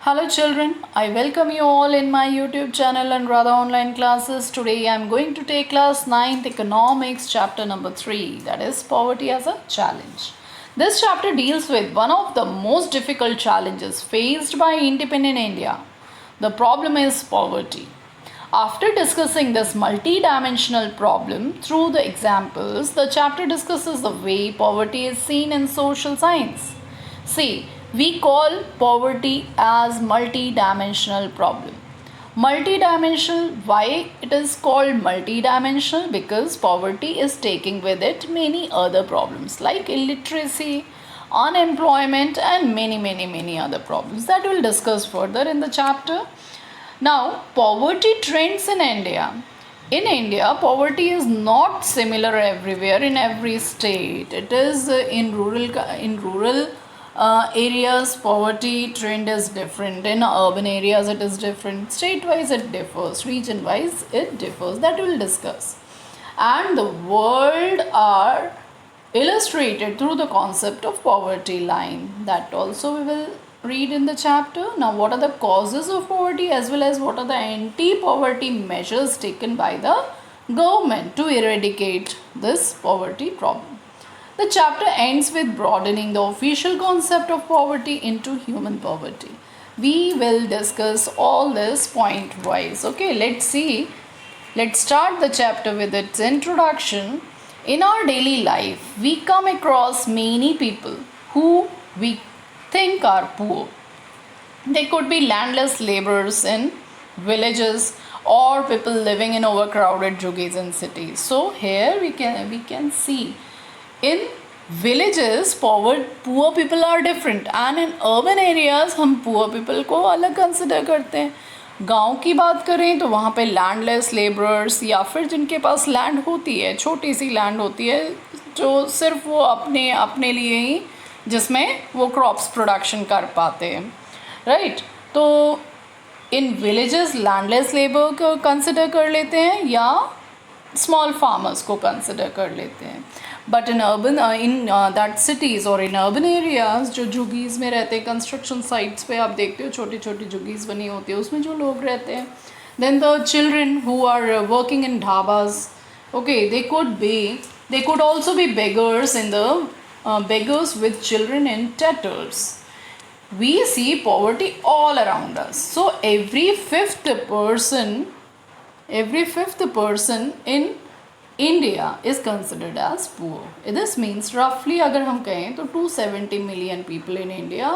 Hello children, I welcome you all in my YouTube channel and Radha online classes. Today I am going to take class 9th economics chapter number 3, that is poverty as a challenge. This chapter deals with one of the most difficult challenges faced by independent India. The problem is poverty. After discussing this multi-dimensional problem through the examples, the chapter discusses the way poverty is seen in social science. See, we call poverty as multi-dimensional problem. Multi-dimensional, why it is called multi-dimensional? Because poverty is taking with it many other problems like illiteracy, unemployment and many other problems that we'll discuss further in the chapter. Now, poverty trends in India. In India, poverty is not similar everywhere in every state. It is in rural areas, poverty trend is different. In urban areas, it is different. State-wise, it differs. Region-wise, it differs. That we'll discuss. And the world are illustrated through the concept of poverty line. That also we will read in the chapter. Now, what are the causes of poverty as well as what are the anti-poverty measures taken by the government to eradicate this poverty problem. The chapter ends with broadening the official concept of poverty into human poverty. We will discuss all this point wise. Okay, let's see. Let's start the chapter with its introduction. In our daily life, we come across many people who we think are poor. They could be landless laborers in villages or people living in overcrowded juggies in cities. So here we can see in villages poor people are different and in urban areas हम poor people को अलग consider करते हैं. गांव की बात करें तो वहाँ पे लैंडलेस लेबरर्स या फिर जिनके पास लैंड होती है, छोटी सी लैंड होती है जो सिर्फ वो अपने लिए ही जिसमें वो क्रॉप्स प्रोडक्शन कर पाते हैं, राइट. तो इन विलेजेस लैंडलेस लेबर को कंसिडर कर लेते हैं या स्मॉल फार्मर्स को कंसिडर कर लेते हैं. But in urban in that cities और इन अर्बन एरियाज़ जो झुग्गीज़ में रहते हैं, कंस्ट्रक्शन साइट्स पे आप देखते हो छोटी छोटी झुग्गीज़ बनी होती है, उसमें जो लोग रहते हैं. Then the children who are working in dhabas, okay, they could also be beggars in the beggars with children in tatters. We see poverty all around us. So every fifth person in India is considered as poor. This means roughly अगर हम कहें तो 270 million people in India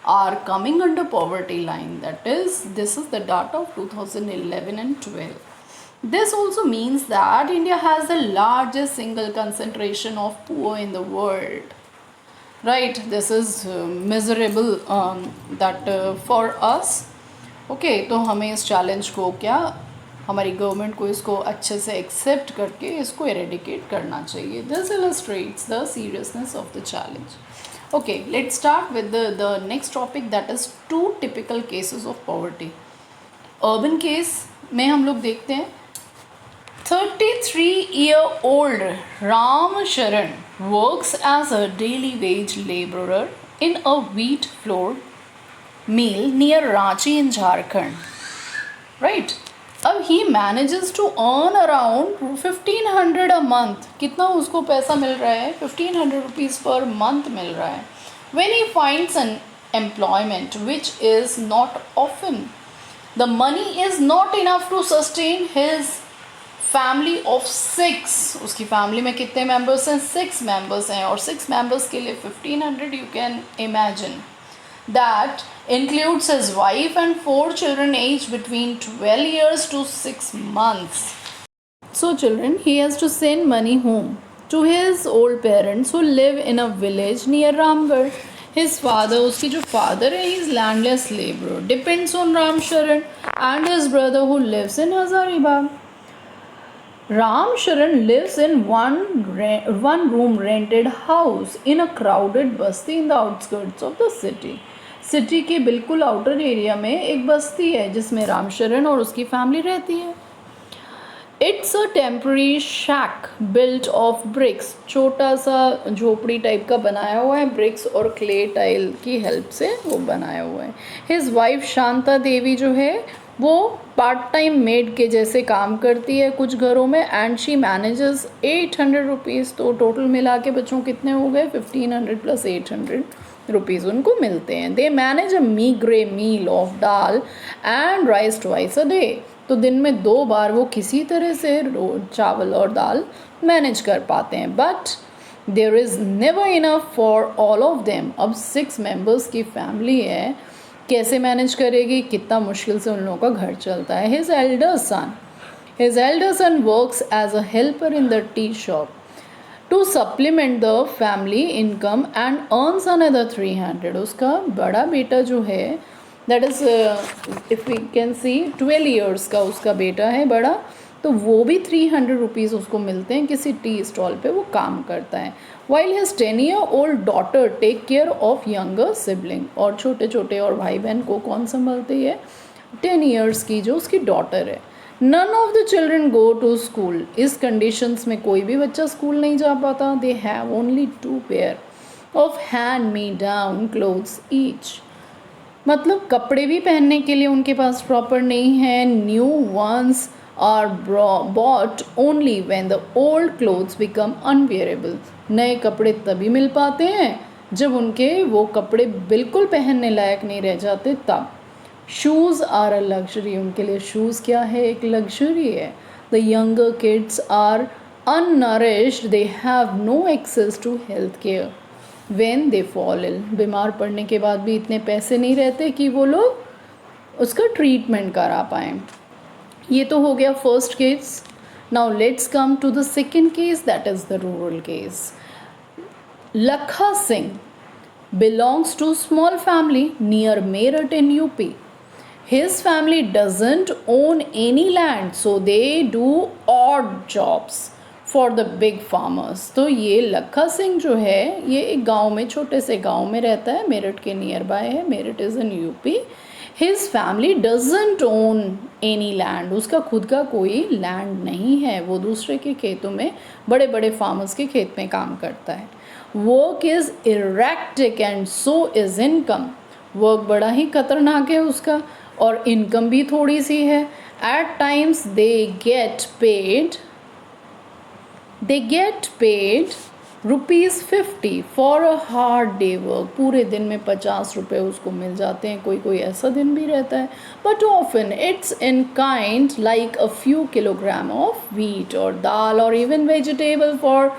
are coming under poverty line. This is the data of 2011 and 12. This also means that India has the largest single concentration of poor in the world. Right, this is miserable for us. Okay, तो हमें इस challenge को हमारी government को इसको अच्छे से accept करके इसको एरेडिकेट करना चाहिए. This illustrates the seriousness of the challenge. Okay, let's start with the next topic, that is 2 typical cases of poverty. Urban case में हम लोग देखते हैं 33-year-old Ram Sharan works as a daily wage laborer in a wheat flour mill near Ranchi in Jharkhand. Right? अब he manages to earn around 1500 a month. कितना उसको पैसा मिल रहा है? 1500 rupees per month मिल रहा है. When he finds an employment, which is not often, the money is not enough to sustain his family of 6. उसकी family में कितने मेंबर्स हैं? 6 मेंबर्स हैं और 6 मेंबर्स के लिए 1500, you can imagine. That includes his wife and 4 children aged between 12 years to 6 months. So children, he has to send money home to his old parents who live in a village near Ramgarh. His father, उसकी जो father है, he is landless laborer, depends on Ram Sharan and his brother who lives in Hazaribagh. Ram Sharan lives in one room rented house in a crowded basti in the outskirts of the city. City के बिल्कुल outer area में एक बस्ती है जिसमें राम शरण और उसकी family रहती है. It's a temporary shack built of bricks, छोटा सा झोपड़ी टाइप का बनाया हुआ है, ब्रिक्स और क्ले टाइल की हेल्प से वो बनाया हुआ है। हिज वाइफ शांता देवी जो है वो पार्ट टाइम मेड के जैसे काम करती है कुछ घरों में, एंड शी मैनेजेस 800 रुपीज़। तो टोटल मिला के बच्चों कितने हो गए, 1500 प्लस 800 रुपीज़ उनको मिलते हैं। They manage a meagre meal of dal and rice twice a day. तो दिन में 2 बार वो किसी तरह से चावल और दाल मैनेज कर पाते हैं। But there is never enough for all of them. अब 6 मेंबर्स की फैमिली है, कैसे मैनेज करेगी, कितना मुश्किल से उन लोगों का घर चलता है। His elder son works as a helper in the tea shop to supplement the family income and earns another 300। उसका बड़ा बेटा जो है, that is if we can see 12 years का उसका बेटा है बड़ा, तो वो भी 300 रुपीज़ उसको मिलते हैं, किसी टी स्टॉल पे वो काम करता है। While his 10-year-old daughter take care of younger sibling. और छोटे छोटे और भाई बहन को कौन संभालती है, 10 ईयर्स की जो उसकी डॉटर है। None of the children go to school. इस कंडीशंस में कोई भी बच्चा स्कूल नहीं जा पाता। They have only 2 pair of hand me down clothes each. मतलब कपड़े भी पहनने के लिए उनके पास प्रॉपर नहीं है। New ones are bought only when the old clothes become unwearable. नए कपड़े तभी मिल पाते हैं जब उनके वो कपड़े बिल्कुल पहनने लायक नहीं रह जाते तब। Shoes are a luxury. उनके लिए शूज़ क्या है, एक लग्जरी है। The younger kids are unnourished, they have no access to health care when they fall ill. बीमार पड़ने के बाद भी इतने पैसे नहीं रहते कि वो लोग उसका ट्रीटमेंट करा पाएँ। ये तो हो गया first case. Now let's come to the second case, that is the rural case. Lakha Singh belongs to small family near Meerut in UP. His family doesn't own any land, so they do odd jobs for the big farmers. तो ये लखा सिंह जो है ये एक गांव में, छोटे से गांव में रहता है, मेरठ के नियर बाय है। Meerut is in UP. His family doesn't own any land. उसका खुद का कोई लैंड नहीं है, वो दूसरे के खेतों में, बड़े बड़े फार्मर्स के खेत में काम करता है। Work is erratic and so is income. Work बड़ा ही खतरनाक है उसका, और इनकम भी थोड़ी सी है। At times they get paid ₹50 for a hard day work. पूरे दिन में 50 रुपये उसको मिल जाते हैं, कोई कोई ऐसा दिन भी रहता है। But often it's in kind like a few kilogram of wheat और दाल और even vegetable for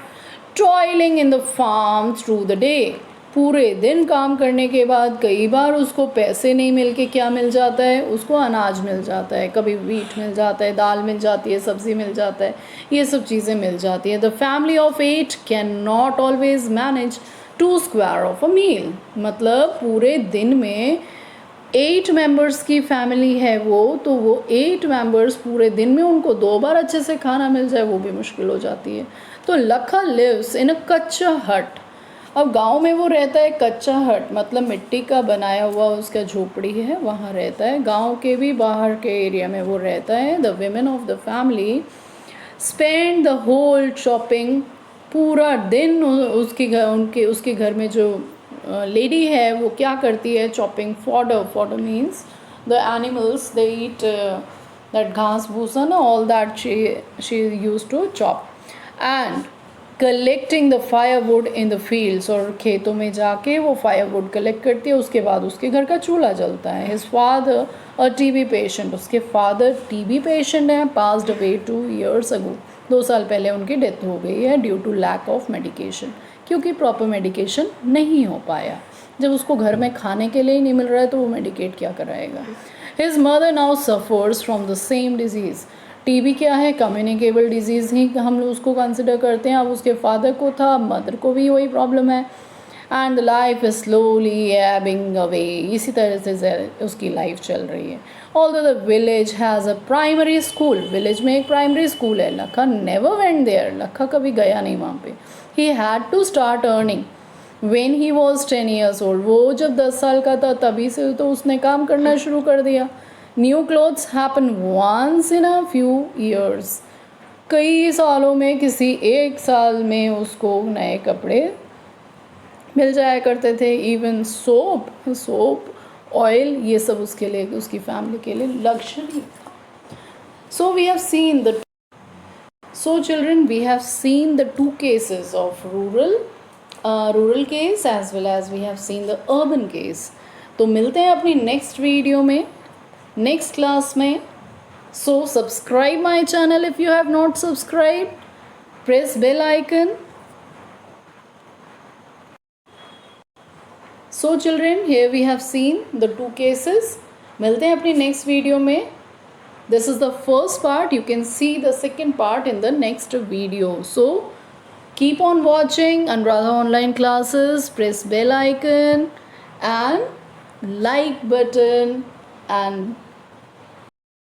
toiling in the farm through the day. पूरे दिन काम करने के बाद कई बार उसको पैसे नहीं मिल के क्या मिल जाता है, उसको अनाज मिल जाता है। कभी व्हीट मिल जाता है, दाल मिल जाती है, सब्ज़ी मिल जाता है, ये सब चीज़ें मिल जाती है। The family of 8 can not always manage 2 square of a meal. मतलब पूरे दिन में 8 मेंबर्स की फैमिली है वो, तो वो 8 मेंबर्स पूरे दिन में उनको 2 बार अच्छे से खाना मिल जाए वो भी मुश्किल हो जाती है। तो लखा लिव्स इन अ कच्चा हट। अब गांव में वो रहता है कच्चा हट, मतलब मिट्टी का बनाया हुआ उसका झोपड़ी है, वहाँ रहता है। गांव के भी बाहर के एरिया में वो रहता है। The women of the family spend the whole shopping. पूरा दिन उसके घर में जो लेडी है वो क्या करती है, chopping fodder means the animals they eat that ghas bhusa ना, all that she use to chop and collecting the firewood in the fields. और खेतों में जाके वो फायरवुड कलेक्ट करती है, उसके बाद उसके घर का चूल्हा जलता है। His father a TB patient. उसके फादर टीबी पेशेंट हैं, पास्ड अवे 2 years अगो। 2 साल पहले उनकी डेथ हो गई है due to lack of medication, क्योंकि प्रॉपर मेडिकेशन नहीं हो पाया। जब उसको घर में खाने के लिए ही नहीं मिल रहा है तो वो मेडिकेट क्या कराएगा। His mother now suffers from the same disease. TB क्या है, कम्युनिकेबल डिजीज़ ही हम लोग उसको कंसिडर करते हैं। अब उसके फादर को था, मदर को भी वही प्रॉब्लम है। And life is slowly Ebbing away. इसी तरह से उसकी लाइफ चल रही है। Although the village has a primary school. Village में एक प्राइमरी स्कूल है। लखा नेवर वेंट देयर। लखा कभी गया नहीं वहाँ पे। He had to start earning when he was 10 years old। वो जब 10 साल का था तभी से तो उसने काम करना शुरू कर दिया। New clothes happen once in a few years. कई सालों में किसी एक साल में उसको नए कपड़े मिल जाया करते थे. इवन सोप ऑयल, ये सब उसके लिए, उसकी फैमिली के लिए लग्जरी था. So we have seen the So children, we have seen the two cases of rural case as well as we have seen the urban case. तो मिलते हैं अपनी नेक्स्ट वीडियो में, नेक्स्ट क्लास में. So subscribe my channel if you have not subscribed. Press bell icon. So children, here we have seen the two cases. मिलते हैं अपनी next video में. This is the first part. You can see the second part in the next video. So keep on watching Anuradha online classes. Press bell icon and like button and